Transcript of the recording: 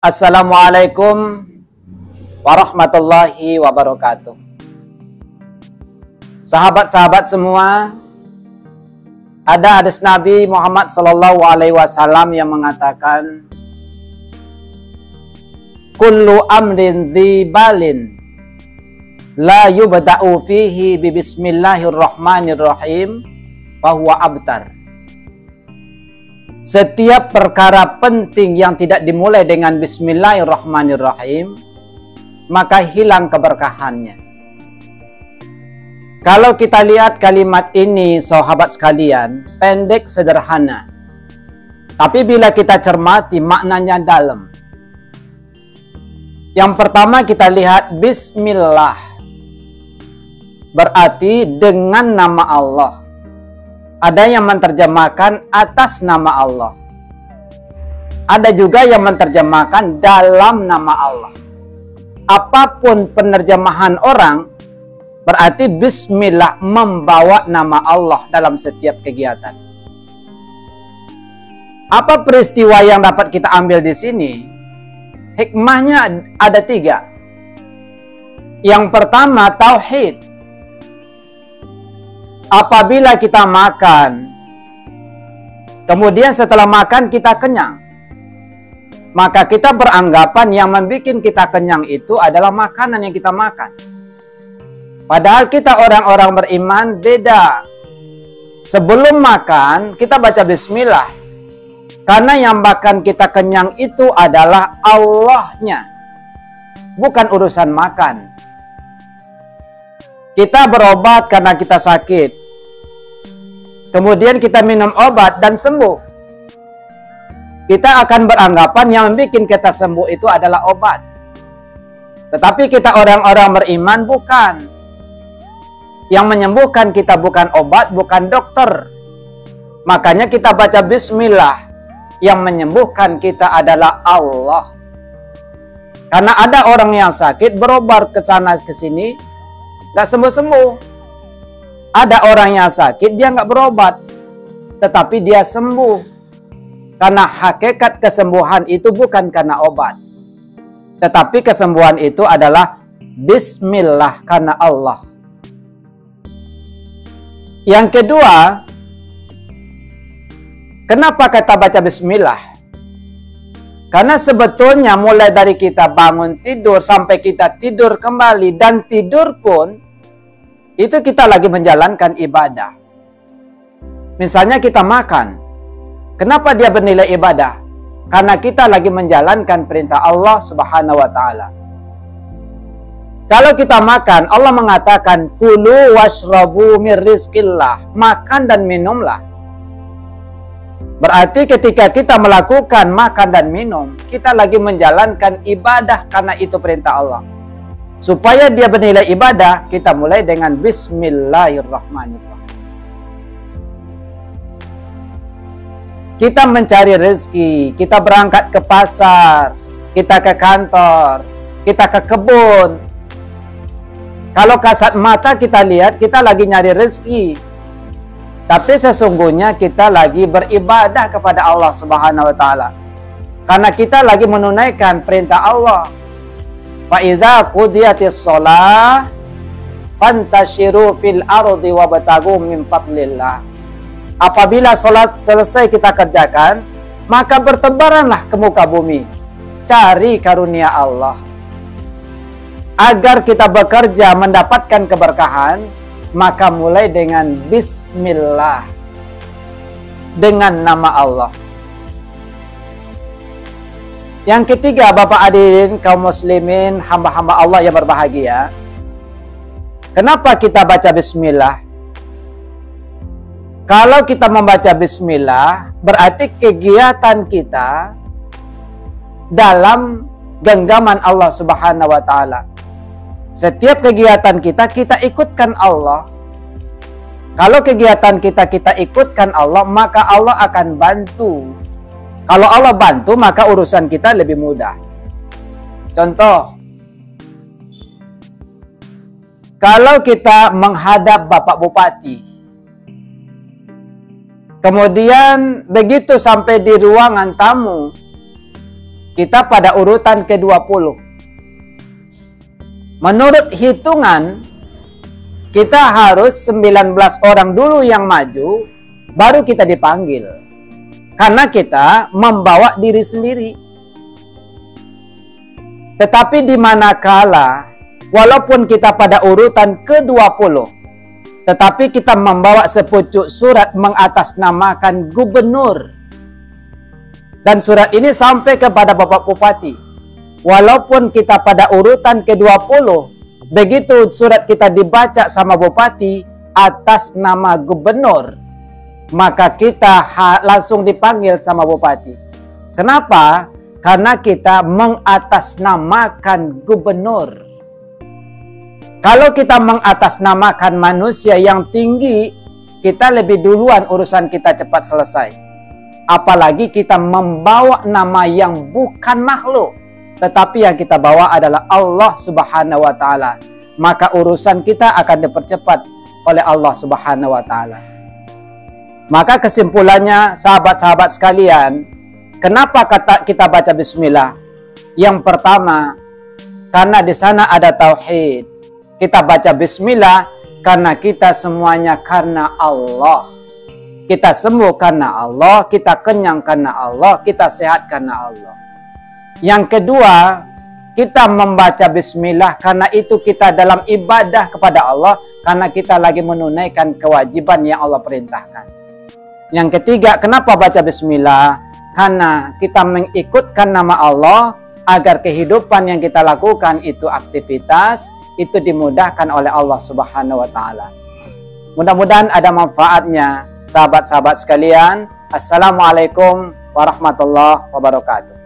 Assalamualaikum warahmatullahi wabarakatuh. Sahabat-sahabat semua, ada hadis Nabi Muhammad SAW yang mengatakan, kullu amrin dzibalin la yubda'u fihi bi bismillahirrahmanirrahim fahuwa abtar. Setiap perkara penting yang tidak dimulai dengan bismillahirrahmanirrahim, maka hilang keberkahannya. Kalau kita lihat kalimat ini, sahabat sekalian, pendek sederhana. Tapi bila kita cermati, maknanya dalam. Yang pertama kita lihat bismillah. Berarti dengan nama Allah. Ada yang menerjemahkan atas nama Allah. Ada juga yang menerjemahkan dalam nama Allah. Apapun penerjemahan orang, berarti bismillah membawa nama Allah dalam setiap kegiatan. Apa peristiwa yang dapat kita ambil di sini? Hikmahnya ada 3. Yang pertama, tauhid. Apabila kita makan, kemudian setelah makan kita kenyang, maka kita beranggapan yang membuat kita kenyang itu adalah makanan yang kita makan. Padahal kita orang-orang beriman beda. Sebelum makan, kita baca bismillah. Karena yang bahkan kita kenyang itu adalah Allahnya. Bukan urusan makan. Kita berobat karena kita sakit. Kemudian kita minum obat dan sembuh. Kita akan beranggapan yang membuat kita sembuh itu adalah obat. Tetapi kita orang-orang beriman bukan. Yang menyembuhkan kita bukan obat, bukan dokter. Makanya kita baca bismillah. Yang menyembuhkan kita adalah Allah. Karena ada orang yang sakit berobat ke sana ke sini, nggak sembuh-sembuh. Ada orang yang sakit dia nggak berobat, tetapi dia sembuh. Karena hakikat kesembuhan itu bukan karena obat, tetapi kesembuhan itu adalah bismillah karena Allah. Yang kedua, kenapa kita baca bismillah? Karena sebetulnya mulai dari kita bangun tidur sampai kita tidur kembali dan tidur pun, itu kita lagi menjalankan ibadah. Misalnya kita makan. Kenapa dia bernilai ibadah? Karena kita lagi menjalankan perintah Allah Subhanahu wa Ta'ala. Kalau kita makan, Allah mengatakan kulu washrabu mir rizqillah, makan dan minumlah. Berarti ketika kita melakukan makan dan minum, kita lagi menjalankan ibadah karena itu perintah Allah. Supaya dia bernilai ibadah, kita mulai dengan bismillahirrahmanirrahim. Kita mencari rezeki, kita berangkat ke pasar, kita ke kantor, kita ke kebun. Kalau kasat mata kita lihat, kita lagi nyari rezeki. Tapi sesungguhnya kita lagi beribadah kepada Allah Subhanahu wa Ta'ala. Karena kita lagi menunaikan perintah Allah. Fa'idha qudiyatis sholah fantashiru fil ardi wabtagu min fadlillah. Apabila sholat selesai kita kerjakan, maka bertebaranlah ke muka bumi, cari karunia Allah. Agar kita bekerja mendapatkan keberkahan, maka mulai dengan bismillah, dengan nama Allah. Yang ketiga, Bapak hadirin kaum muslimin, hamba-hamba Allah yang berbahagia. Kenapa kita baca bismillah? Kalau kita membaca bismillah, berarti kegiatan kita dalam genggaman Allah Subhanahu wa Ta'ala. Setiap kegiatan kita ikutkan Allah. Kalau kegiatan kita ikutkan Allah, maka Allah akan bantu. Kalau Allah bantu, maka urusan kita lebih mudah. Contoh, kalau kita menghadap Bapak Bupati, kemudian begitu sampai di ruangan tamu, kita pada urutan ke-20. Menurut hitungan, kita harus 19 orang dulu yang maju, baru kita dipanggil. Karena kita membawa diri sendiri. Tetapi di manakala, walaupun kita pada urutan ke-20, tetapi kita membawa sepucuk surat mengatasnamakan gubernur. Dan surat ini sampai kepada Bapak Bupati. Walaupun kita pada urutan ke-20, begitu surat kita dibaca sama Bupati atas nama gubernur, maka kita langsung dipanggil sama Bupati. Kenapa? Karena kita mengatasnamakan gubernur. Kalau kita mengatasnamakan manusia yang tinggi, kita lebih duluan urusan kita cepat selesai. Apalagi kita membawa nama yang bukan makhluk, tetapi yang kita bawa adalah Allah Subhanahu wa Ta'ala. Maka urusan kita akan dipercepat oleh Allah Subhanahu wa Ta'ala. Maka kesimpulannya, sahabat-sahabat sekalian, kenapa kita baca bismillah? Yang pertama, karena di sana ada tauhid. Kita baca bismillah karena kita semuanya karena Allah. Kita sembuh karena Allah, kita kenyang karena Allah, kita sehat karena Allah. Yang kedua, kita membaca bismillah karena itu kita dalam ibadah kepada Allah, karena kita lagi menunaikan kewajiban yang Allah perintahkan. Yang ketiga, kenapa baca bismillah? Karena kita mengikutkan nama Allah agar kehidupan yang kita lakukan itu aktivitas, itu dimudahkan oleh Allah Subhanahu wa Ta'ala. Mudah-mudahan ada manfaatnya, sahabat-sahabat sekalian. Assalamualaikum warahmatullahi wabarakatuh.